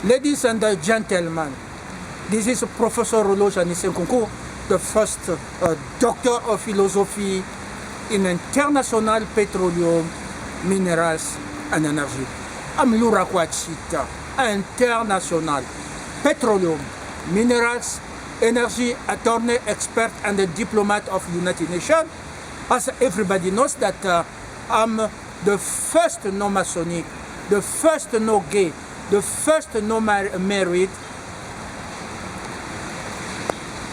Ladies and gentlemen, this is Professor A.NKOUNKOU, the first Doctor of Philosophy in International Petroleum, Minerals and Energy. I'm Louraquachita, International Petroleum, Minerals, Energy Attorney, Expert and a Diplomat of United Nations. As everybody knows that I'm the first no-Masonic, the first no-gay, the first no-married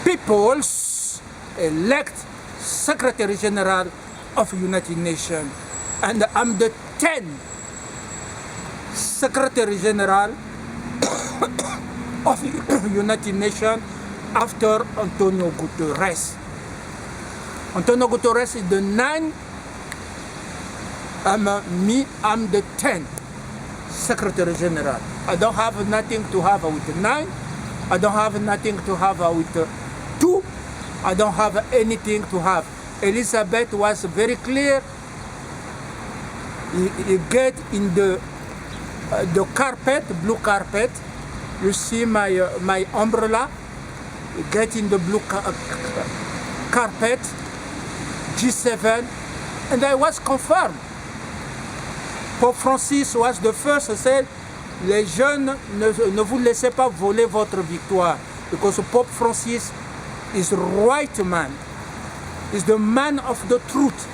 people's elect Secretary General of United Nations, and I'm the 10th Secretary General of United Nations after Antonio Guterres. Antonio Guterres is the 9th, I'm the 10th Secretary General. I don't have nothing to have with 9, I don't have nothing to have with 2, I don't have anything to have. Elizabeth was very clear. You get in the carpet, blue carpet, you see my umbrella, you get in the blue carpet, G7, and I was confirmed. Pope Francis was the first to say, les jeunes, ne vous laissez pas voler votre victoire. Because Pope Francis is the right man, is the man of the truth.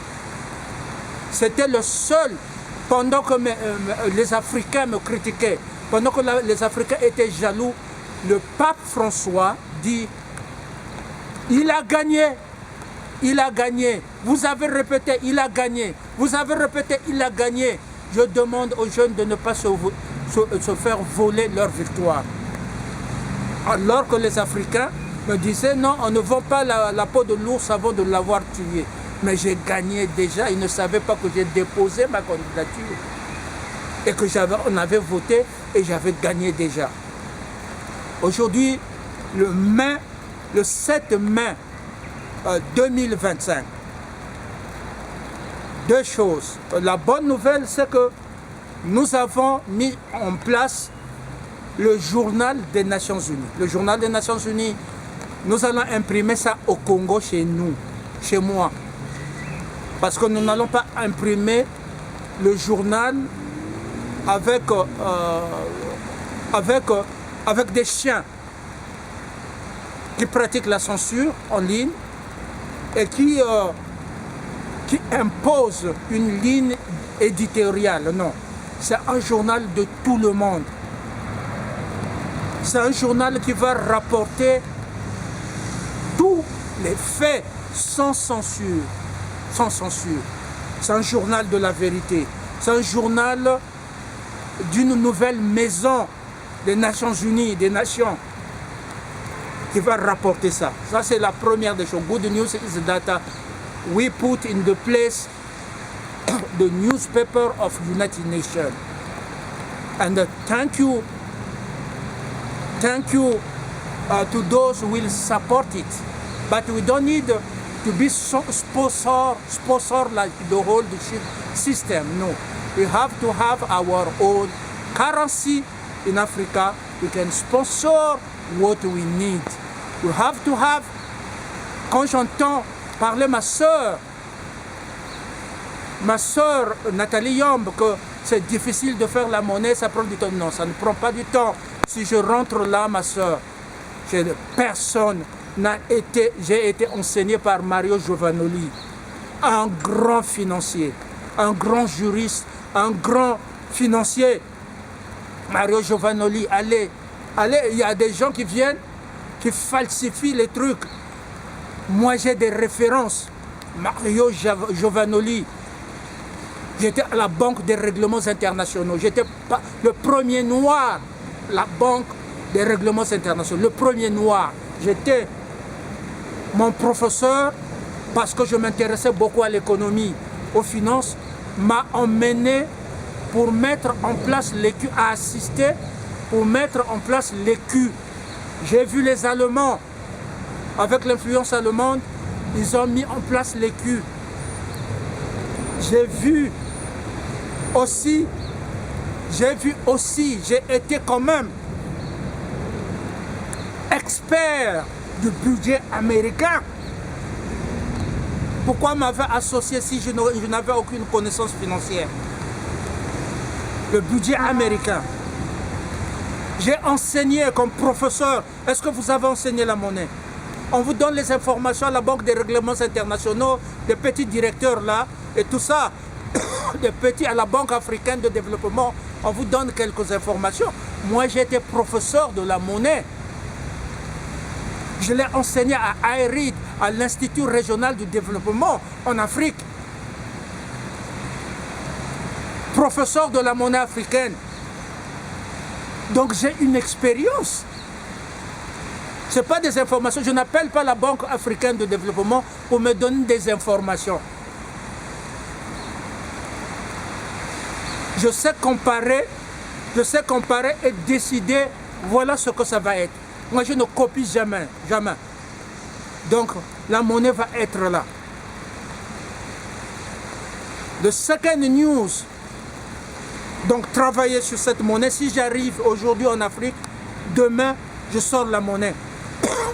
C'était le seul, pendant que les Africains me critiquaient, pendant que les Africains étaient jaloux, le pape François dit, il a gagné. Il a gagné. Vous avez répété, il a gagné. Vous avez répété, il a gagné. Je demande aux jeunes de ne pas se faire voler leur victoire. Alors que les Africains me disaient, non, on ne vend pas la peau de l'ours avant de l'avoir tué. Mais j'ai gagné déjà. Ils ne savaient pas que j'ai déposé ma candidature. Et que on avait voté et j'avais gagné déjà. Aujourd'hui, le 7 mai 2025, deux choses. La bonne nouvelle, c'est que nous avons mis en place le journal des Nations Unies. Le journal des Nations Unies, nous allons imprimer ça au Congo chez nous, chez moi. Parce que nous n'allons pas imprimer le journal avec des chiens qui pratiquent la censure en ligne et qui impose une ligne éditoriale. Non, c'est un journal de tout le monde. C'est un journal qui va rapporter tous les faits sans censure. Sans censure. C'est un journal de la vérité. C'est un journal d'une nouvelle maison des Nations Unies, des nations, qui va rapporter ça. Ça, c'est la première des choses. Good news is that we put in the place the newspaper of United Nations. And thank you to those who will support it. But we don't need to be sponsor like the whole system. No, we have to have our own currency in Africa. We can sponsor what we need. We have to have, quand j'entends parler ma soeur Nathalie Yombe, que c'est difficile de faire la monnaie, ça prend du temps. Non, ça ne prend pas du temps. Si je rentre là, ma soeur, personne n'a été, j'ai été enseigné par Mario Giovanoli, un grand financier, un grand juriste, un grand financier. Mario Giovanoli, allez, il y a des gens qui viennent, qui falsifient les trucs. Moi, j'ai des références. Mario Giovanoli, j'étais à la Banque des règlements internationaux. J'étais le premier noir, la Banque des règlements internationaux. Le premier noir. J'étais mon professeur, parce que je m'intéressais beaucoup à l'économie, aux finances, m'a emmené pour mettre en place l'écu, à assister pour mettre en place l'écu. J'ai vu les Allemands, avec l'influence allemande, ils ont mis en place l'écu. J'ai vu aussi, j'ai été quand même expert du budget américain. Pourquoi m'avait associé si je n'avais aucune connaissance financière? Le budget américain. J'ai enseigné comme professeur. Est-ce que vous avez enseigné la monnaie? On vous donne les informations à la Banque des règlements internationaux, des petits directeurs là, et tout ça, des petits à la Banque africaine de développement. On vous donne quelques informations. Moi, j'ai été professeur de la monnaie. Je l'ai enseigné à IRID, à l'Institut régional du développement en Afrique. Professeur de la monnaie africaine. Donc j'ai une expérience. Ce n'est pas des informations. Je n'appelle pas la Banque africaine de développement pour me donner des informations. Je sais comparer et décider, voilà ce que ça va être. Moi, je ne copie jamais, jamais. Donc, la monnaie va être là. The second news, donc travailler sur cette monnaie. Si j'arrive aujourd'hui en Afrique, demain, je sors la monnaie.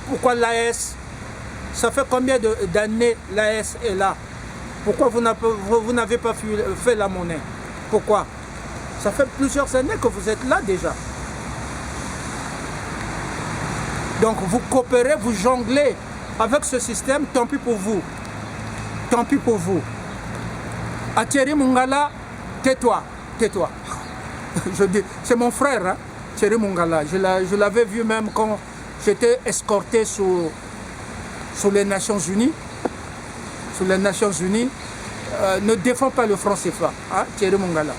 Pourquoi l'AS? Ça fait combien d'années l'AS est là? Pourquoi vous n'avez pas fait la monnaie? Pourquoi? Ça fait plusieurs années que vous êtes là déjà. Donc vous coopérez, vous jonglez avec ce système, tant pis pour vous. Tant pis pour vous. À Thierry Mungala, tais-toi, tais-toi. Je dis, c'est mon frère, hein, Thierry Mungala. Je l'avais vu même quand j'étais escorté sous les Nations Unies. Sous les Nations Unies. Ne défend pas le franc CFA, hein, Thierry Mungala.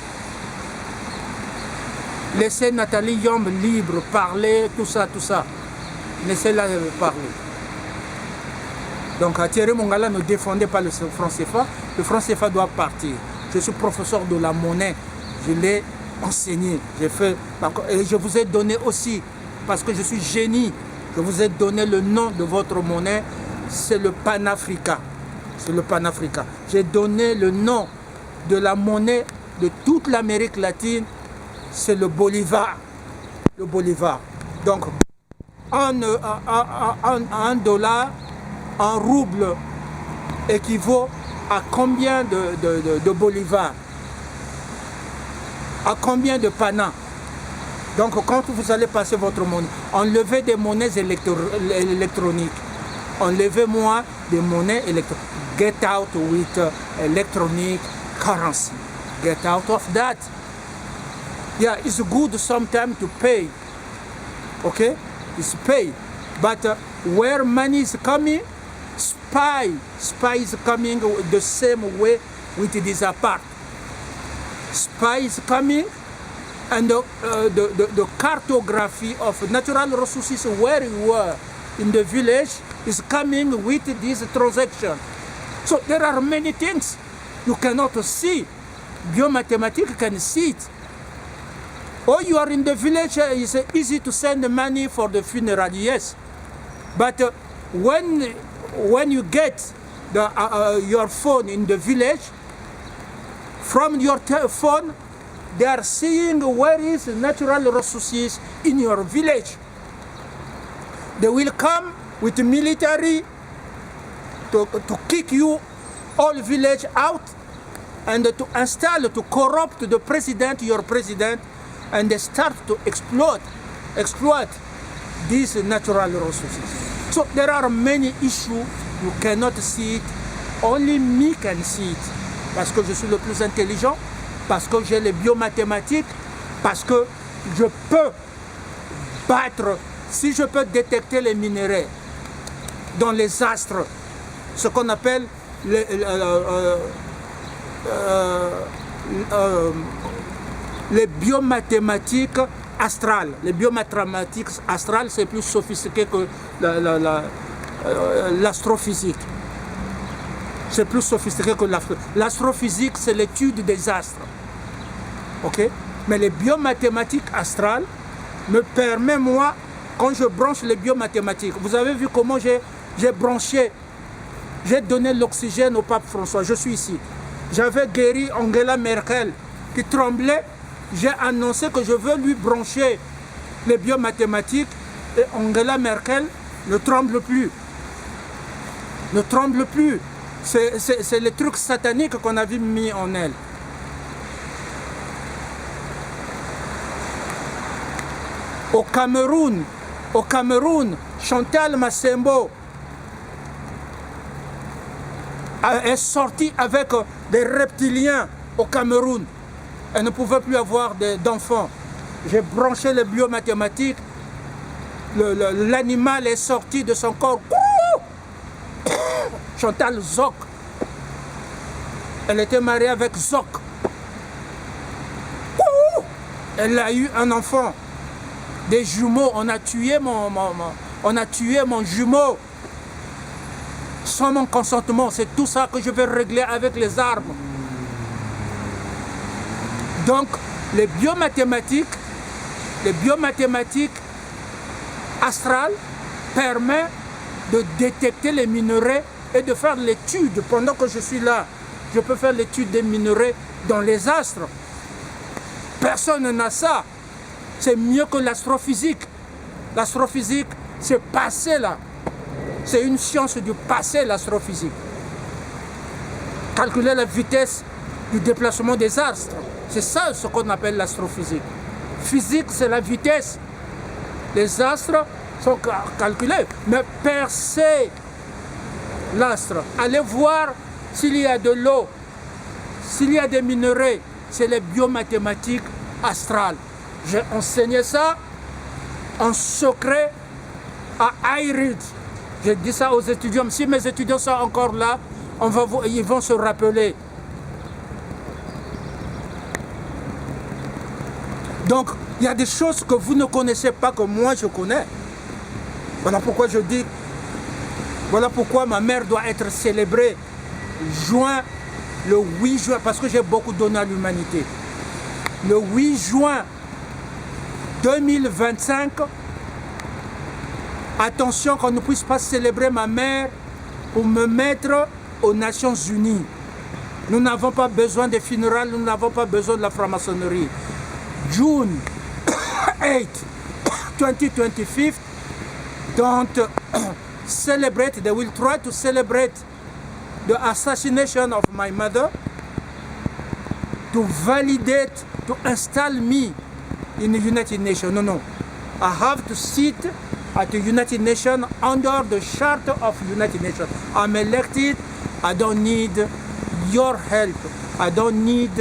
Laissez Nathalie Yombe libre, parler, tout ça, tout ça. Laissez-la parler. Donc Thierry Mungala ne défendait pas le franc CFA. Le franc CFA doit partir. Je suis professeur de la monnaie. Je l'ai enseigné. J'ai fait, et je vous ai donné aussi, parce que je suis génie, je vous ai donné le nom de votre monnaie. C'est le panafricain. C'est le panafricain. J'ai donné le nom de la monnaie de toute l'Amérique latine. C'est le bolivar. Le bolivar. Donc, un dollar, un rouble équivaut à combien de bolivars? À combien de panas? Donc, quand vous allez passer votre monnaie, enlevez des monnaies électroniques. Enlevez-moi des monnaies électroniques. Get out with electronic currency. Get out of that. Yeah, it's good sometimes to pay. Okay? It's pay. But where money is coming, spy is coming the same way with this apart. Spy is coming, and the cartography of natural resources where you were in the village is coming with this transaction. So there are many things you cannot see. Biomathematics can see it. Or you are in the village, it's easy to send money for the funeral, yes. But when you get your phone in the village, from your phone, they are seeing where is natural resources in your village. They will come with military to kick you all village out and to install, to corrupt the president, your president, and they start to exploit these natural resources. So there are many issues, you cannot see it, only me can see it. Parce que je suis le plus intelligent, parce que j'ai les biomathématiques, parce que je peux battre, si je peux détecter les minéraux dans les astres, ce qu'on appelle les biomathématiques astrales. Les biomathématiques astrales, c'est plus sophistiqué que l'astrophysique. C'est plus sophistiqué que l'astrophysique, c'est l'étude des astres. Ok? Mais les biomathématiques astrales me permettent, moi, quand je branche les biomathématiques, vous avez vu comment j'ai branché, j'ai donné l'oxygène au pape François. Je suis ici. J'avais guéri Angela Merkel qui tremblait. J'ai annoncé que je veux lui brancher les biomathématiques Et Angela Merkel ne tremble plus. Ne tremble plus. C'est le truc satanique qu'on avait mis en elle. Au Cameroun, Chantal Massembo est sortie avec des reptiliens au Cameroun. Elle ne pouvait plus avoir d'enfants. J'ai branché les biomathématiques. L'animal est sorti de son corps. Chantal Zoc. Elle était mariée avec Zoc. Elle a eu un enfant. Des jumeaux. On a tué mon jumeau. Sans mon consentement. C'est tout ça que je vais régler avec les armes. Donc, les biomathématiques astrales permettent de détecter les minerais et de faire l'étude. Pendant que je suis là, je peux faire l'étude des minerais dans les astres. Personne n'a ça. C'est mieux que l'astrophysique. L'astrophysique, c'est passé là. C'est une science du passé, l'astrophysique. Calculer la vitesse du déplacement des astres. C'est ça ce qu'on appelle l'astrophysique. Physique, c'est la vitesse. Les astres sont calculés. Mais percer l'astre, allez voir s'il y a de l'eau, s'il y a des minerais, c'est les biomathématiques astrales. J'ai enseigné ça en secret à Irid. J'ai dit ça aux étudiants. Si mes étudiants sont encore là, ils vont se rappeler. Donc, il y a des choses que vous ne connaissez pas, que moi je connais. Voilà pourquoi je dis, voilà pourquoi ma mère doit être célébrée le 8 juin, parce que j'ai beaucoup donné à l'humanité. Le 8 juin 2025, attention qu'on ne puisse pas célébrer ma mère pour me mettre aux Nations Unies. Nous n'avons pas besoin des funérailles, nous n'avons pas besoin de la franc-maçonnerie. June 8, 2025, don't celebrate, they will try to celebrate the assassination of my mother to validate, to install me in the United Nations. No, no. I have to sit at the United Nations under the Charter of United Nations. I'm elected. I don't need your help. I don't need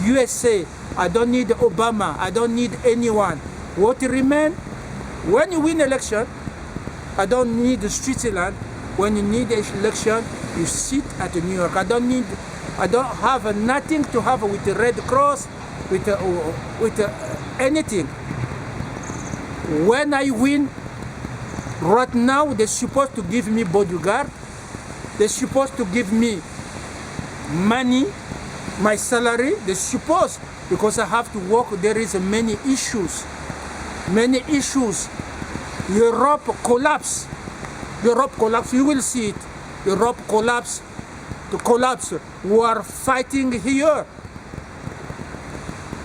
USA. I don't need Obama. I don't need anyone. What remains, when you win election, I don't need Switzerland. When you need election, you sit at New York. I don't have nothing to have with the Red Cross, with anything. When I win, right now they're supposed to give me bodyguard. They're supposed to give me money, my salary. They're supposed, because I have to work. There is many issues. Many issues. Europe collapse. Europe collapse. You will see it. Europe collapse. To collapse. We are fighting here.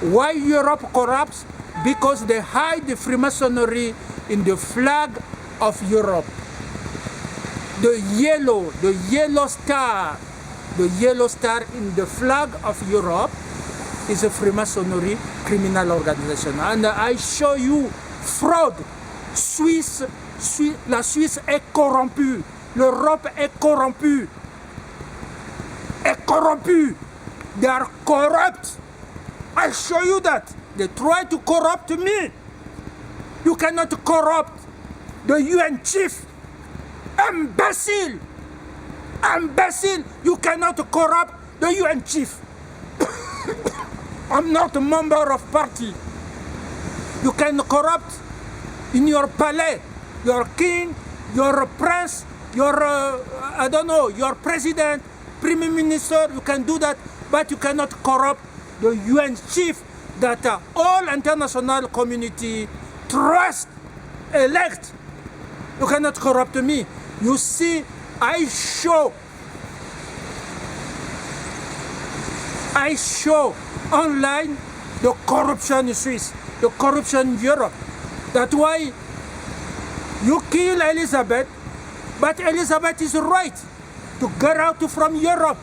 Why Europe collapse? Because they hide the Freemasonry in the flag of Europe. The yellow star in the flag of Europe is a Freemasonry criminal organization. And I show you fraud. La Suisse est corrompue. L'Europe est corrompue. They are corrupt. I show you that. They try to corrupt me. You cannot corrupt the UN chief. Imbecile. You cannot corrupt the UN chief. I'm not a member of party. You can corrupt in your palais, your king, your prince, your, I don't know, your president, prime minister. You can do that, but you cannot corrupt the UN chief that all international community trust, elect. You cannot corrupt me. You see, I show online the corruption in Swiss, the corruption in Europe. That's why You kill Elizabeth, but Elizabeth is right to get out from Europe.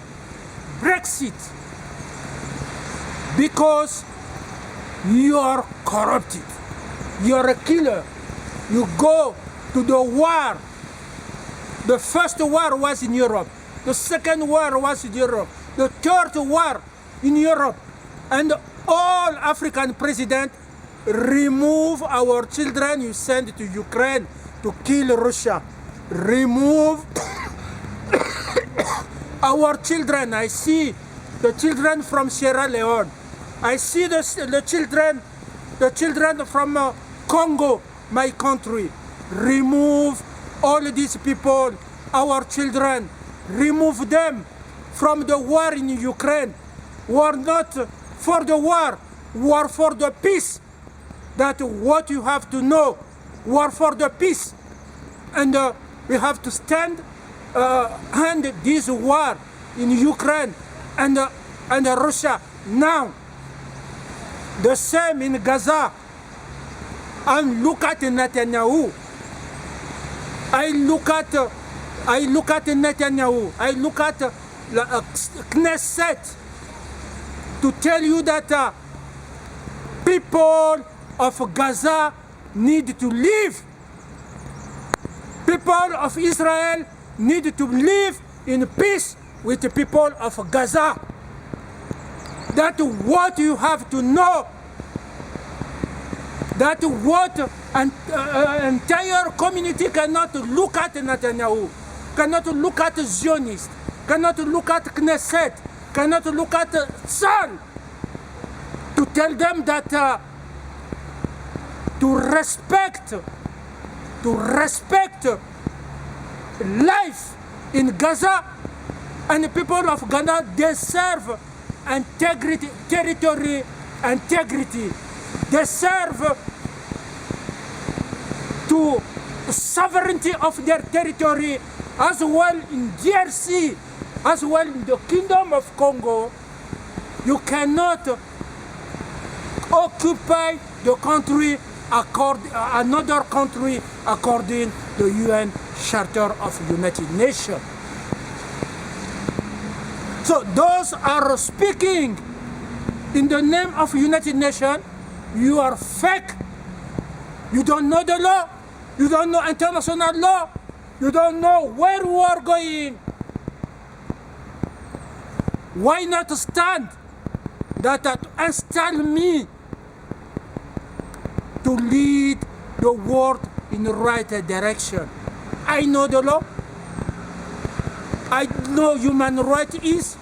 Brexit. Because you are corrupted. You are a killer. You go to the war. The first war was in Europe. The second war was in Europe. The third war in Europe. And all African presidents remove our children you send to Ukraine to kill Russia. Remove our children. I see the children from Sierra Leone. I see the children from Congo, my country. Remove all these people, our children. Remove them from the war in Ukraine. War not for the war for the peace. That's what you have to know. War for the peace. And we have to stand and this war in Ukraine and Russia now. The same in Gaza. And look at Netanyahu. I look at Netanyahu. I look at Knesset to tell you that people of Gaza need to leave. People of Israel need to live in peace with the people of Gaza. That's what you have to know. That's what entire community cannot look at Netanyahu, cannot look at Zionists, cannot look at Knesset, cannot look at Tzal, to tell them that to respect life in Gaza, and the people of Gaza deserve integrity, territory integrity. They serve to sovereignty of their territory, as well in DRC, as well in the Kingdom of Congo. You cannot occupy the country another country according to the UN Charter of the United Nations. So those are speaking in the name of United Nations. You are fake. You don't know the law. You don't know international law. You don't know where we are going. Why not stand that install me to lead the world in the right direction? I know the law. I know human rights is.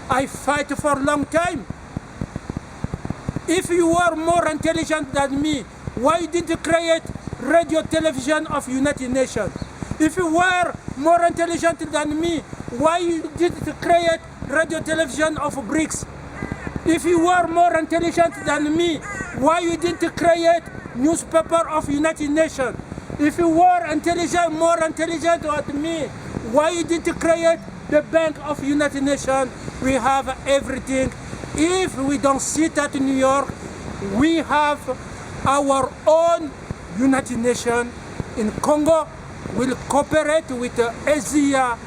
I fight for a long time. If you are more intelligent than me, why did you create radio television of United Nations? If you were more intelligent than me, why did you create radio television of BRICS? If you were more intelligent than me, why you didn't create newspaper of United Nations? If you were more intelligent than me, why you didn't create the Bank of United Nations? We have everything. If we don't sit at New York, we have our own United Nations in Congo. We'll cooperate with Asia,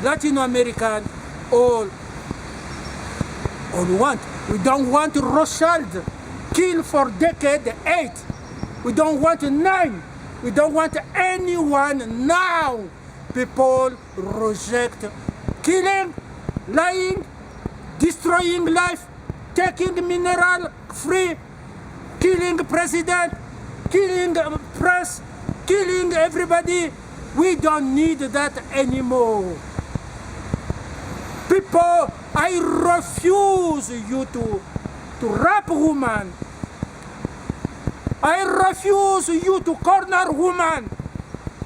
Latin American, all we want. We don't want Rothschild kill for decade 8. We don't want 9. We don't want anyone now. People reject killing, lying, destroying life, taking mineral free, killing president, killing press, killing everybody. We don't need that anymore. People, I refuse you to rape women. I refuse you to corner women.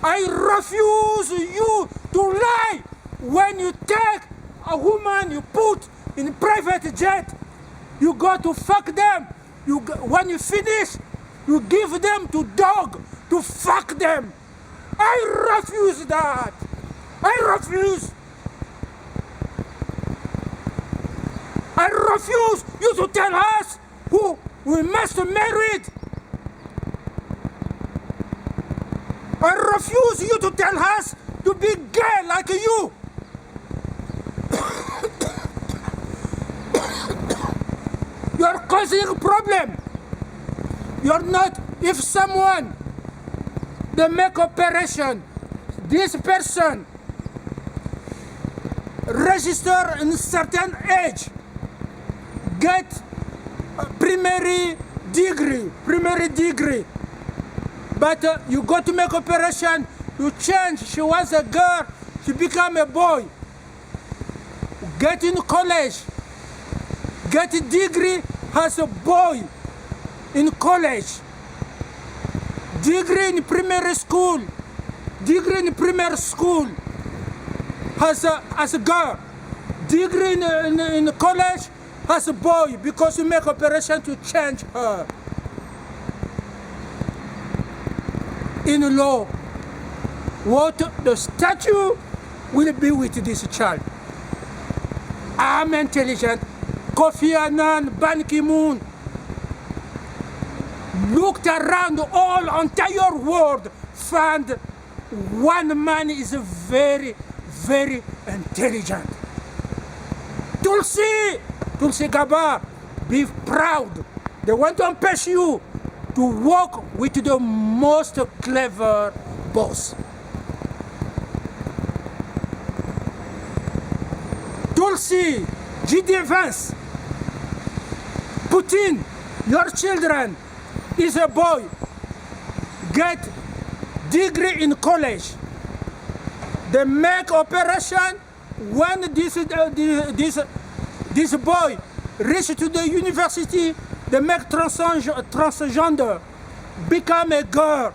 I refuse you to lie. When you take a woman, you put in private jet, you go to fuck them. When you finish, you give them to dog to fuck them. I refuse that. I refuse. I refuse you to tell us who we must marry. I refuse you to tell us to be gay like you. You're causing a problem. You're not, if someone, they make operation, this person register in a certain age, get a primary degree, but you go to make operation, you change, she was a girl, she become a boy, get in college, get a degree as a boy in college, degree in primary school, degree in primary school as a girl, degree in college as a boy, because you make operation to change her. In law, what the statute will be with this child. I'm intelligent. Kofi Annan, Ban Ki-moon looked around all entire world, found one man is very, very intelligent. Tulsi Gabbard, be proud. They want to impress you to work with the most clever boss. Tulsi, G.D. Vance, Putin, your children is a boy, get degree in college. They make operation when this boy reach to the university, they make transgender, become a girl.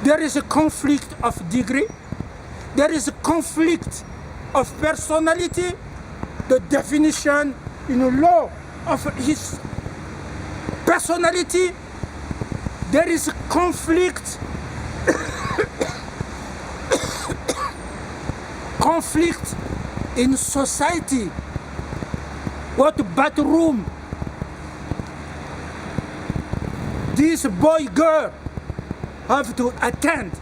There is a conflict of degree. There is a conflict of personality. The definition in law of his personality. There is a conflict. Conflict in society. What bathroom this boy girl have to attend.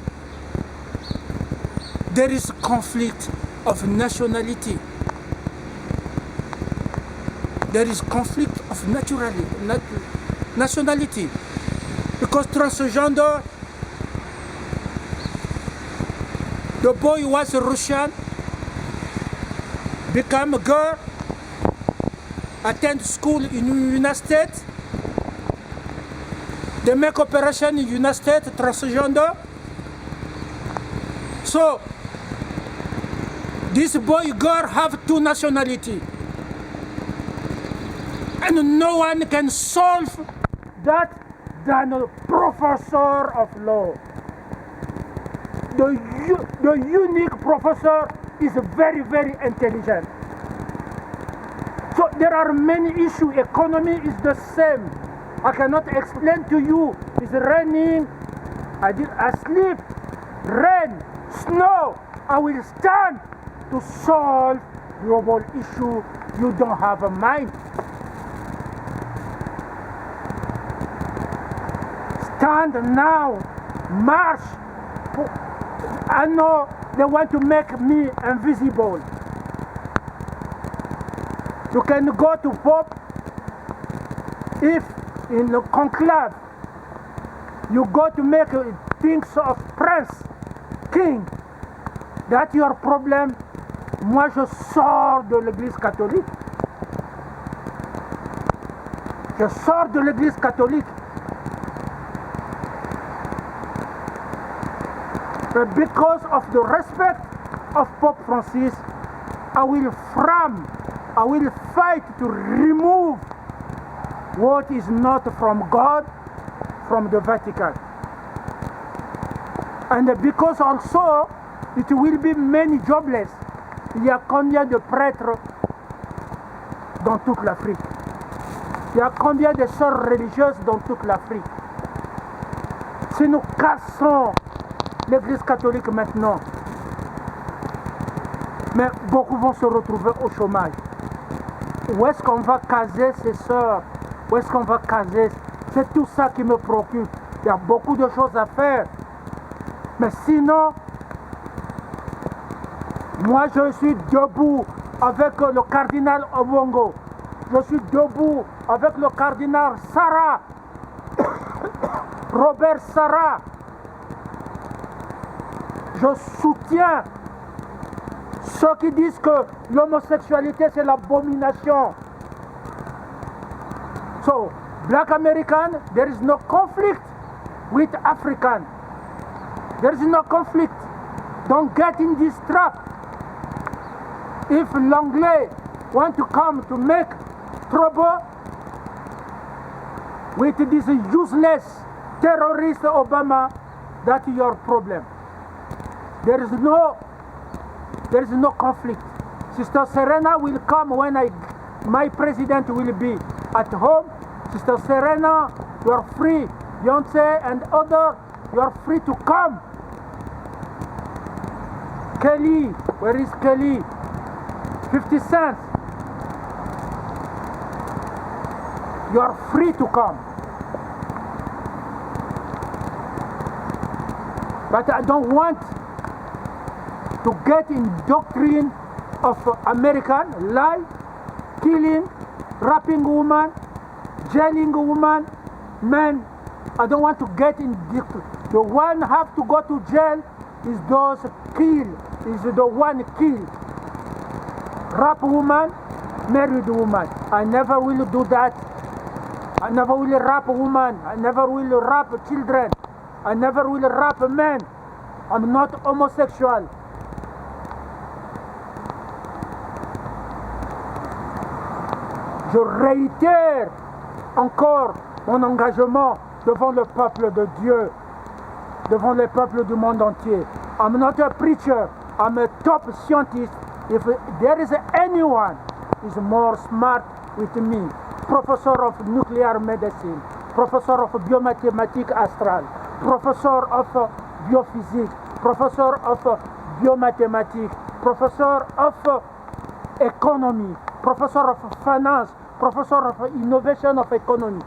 There is conflict of nationality. There is conflict of nationality, because transgender, the boy was Russian, become a girl, attend school in United States, they make operation in United States, transgender. So this boy girl have two nationality, and no one can solve that than a professor of law. The unique professor is very, very intelligent. So there are many issues. Economy is the same. I cannot explain to you. It's raining. I sleep. Rain, snow. I will stand to solve global issue. You don't have a mind. Stand now. March. I know they want to make me invisible. You can go to Pope if in the conclave you go to make things of prince, king. That's your problem. Moi je sors de l'église catholique. Je sors de l'église catholique. But because of the respect of Pope Francis, I will fight to remove what is not from God, from the Vatican. And because also, it will be many jobless. Il y a combien de prêtres dans toute l'Afrique? Il y a combien de sœurs religieuses dans toute l'Afrique? Si nous cassons l'Église catholique maintenant, mais beaucoup vont se retrouver au chômage. Où est-ce qu'on va caser ces sœurs? Où est-ce qu'on va caser? C'est tout ça qui me préoccupe. Il y a beaucoup de choses à faire. Mais sinon, moi je suis debout avec le cardinal Obongo. Je suis debout avec le cardinal Sarah, Robert Sarah. Je soutiens ceux qui disent que l'homosexualité c'est l'abomination. So, Black American, there is no conflict with African. There is no conflict. Don't get in this trap. If l'anglais want to come to make trouble with this useless terrorist Obama, that's your problem. There is no conflict. Sister Serena will come when my president will be at home. Sister Serena, you are free. Beyonce and others, you are free to come. Kelly, where is Kelly? 50 cents. You are free to come. But I don't want to get in doctrine of American lie, killing, raping woman, jailing woman, men. I don't want to get in doctrine. The one have to go to jail is those killed, is the one killed. Rap woman, married woman. I never will do that. I never will rap woman. I never will rap children. I never will rap men. I'm not homosexual. Je réitère encore mon engagement devant le peuple de Dieu, devant le peuple du monde entier. I'm not a preacher. I'm a top scientist. If there is anyone who is more smart with me, professor of nuclear medicine, professor of biomathematics astral, professor of biophysics, professor of biomathematics, professor of economy, professor of finance, professor of innovation of economy,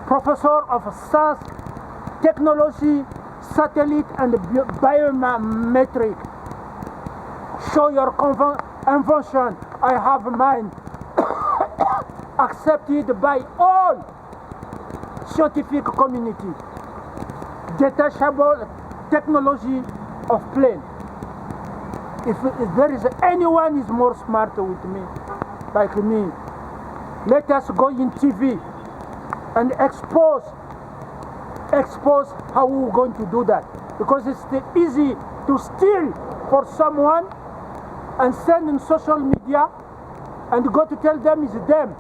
professor of science, technology, satellite and biometric. Show your invention. I have mine accepted by all scientific community. Detachable technology of plane. If there is anyone is more smart with me, like me, let us go in TV and expose how we're going to do that. Because it's easy to steal for someone and send in social media and go to tell them it's them.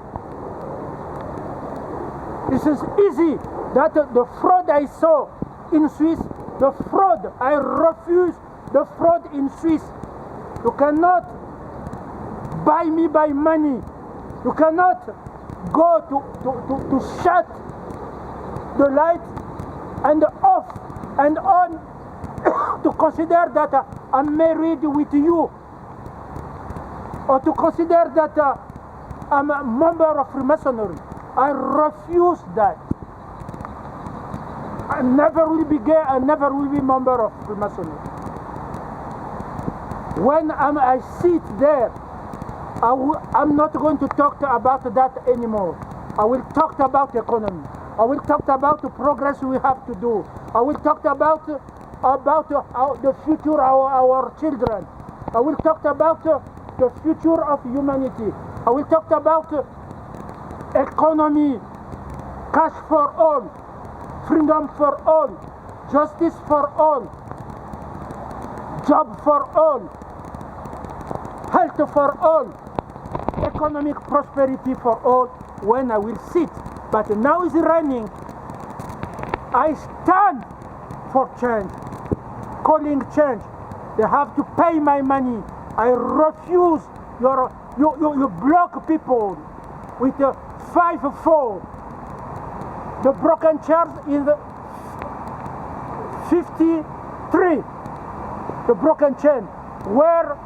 This is easy. That the fraud I saw in Swiss, the fraud, I refuse the fraud in Swiss. You cannot buy me by money. You cannot go to shut the light and off and on to consider that I'm married with you, or to consider that I'm a member of Freemasonry. I refuse that. I never will be gay, I never will be member of Freemasonry. When I sit there, I'm not going to talk about that anymore. I will talk about economy. I will talk about the progress we have to do. I will talk about the future of our children. I will talk about the future of humanity. I will talk about economy, cash for all, freedom for all, justice for all, job for all, health for all, economic prosperity for all when I will sit. But now it's raining. I stand for change, calling change. They have to pay my money. I refuse you block people with 5-4. The broken chairs is 53. The broken chain. Where